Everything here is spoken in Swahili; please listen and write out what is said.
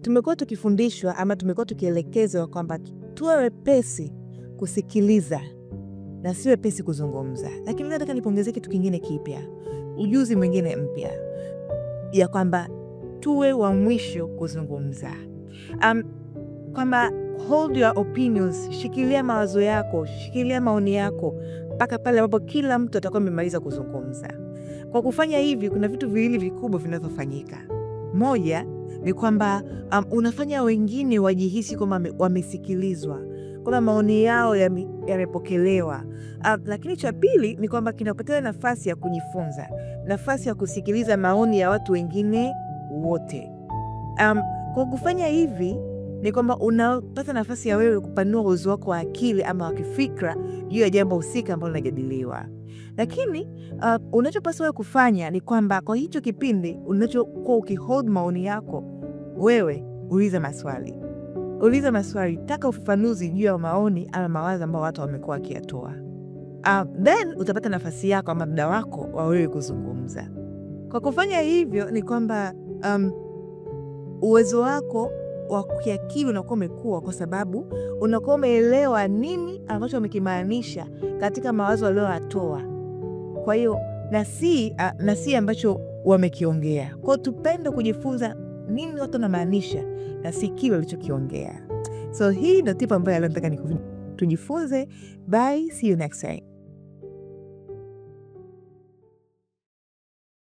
tumekuwa tukifundishwa ama tumekuwa tukielekezwa kwamba tuwe wepesi kusikiliza na siwe wepesi kuzungumza. Lakini nataka nipongeze kitu kingine kipya, ujuzi mwingine mpya, ya kwamba tuwe wa mwisho kuzungumza. Kwamba hold your opinions, shikilia mawazo yako, shikilia maoni yako mpaka pale ambapo kila mtu atakuwa amemaliza kuzungumza. Kwa kufanya hivi, kuna vitu viwili vikubwa vinavyofanyika. Moja ni kwamba unafanya wengine wajihisi kama wamesikilizwa, kwamba maoni yao yamepokelewa. Lakini cha pili ni kwamba kinapatia nafasi ya kujifunza, nafasi ya kusikiliza maoni ya watu wengine wote. Kwa kufanya hivi ni kwamba unapata nafasi ya wewe kupanua uwezo wako wa akili ama wa kifikra juu ya jambo husika ambalo linajadiliwa. Lakini unachopaswa wewe kufanya ni kwamba kwa hicho kipindi unachokuwa ukihold maoni yako, wewe uliza maswali. Uliza maswali, taka ufafanuzi juu ya maoni ama mawazo ambao watu wamekuwa wakiyatoa. Then utapata nafasi yako ama muda wako wa wewe kuzungumza. Kwa kufanya hivyo ni kwamba uwezo wako wa kiakili unakuwa umekua, kwa sababu unakuwa umeelewa nini ambacho wamekimaanisha katika mawazo walioyatoa. Kwa hiyo na si ambacho wamekiongea. Kwa tupende kujifunza nini watu wanamaanisha na si kile walichokiongea. So hii ndio tip ambayo leo nataka tujifunze. Bye, see you next time.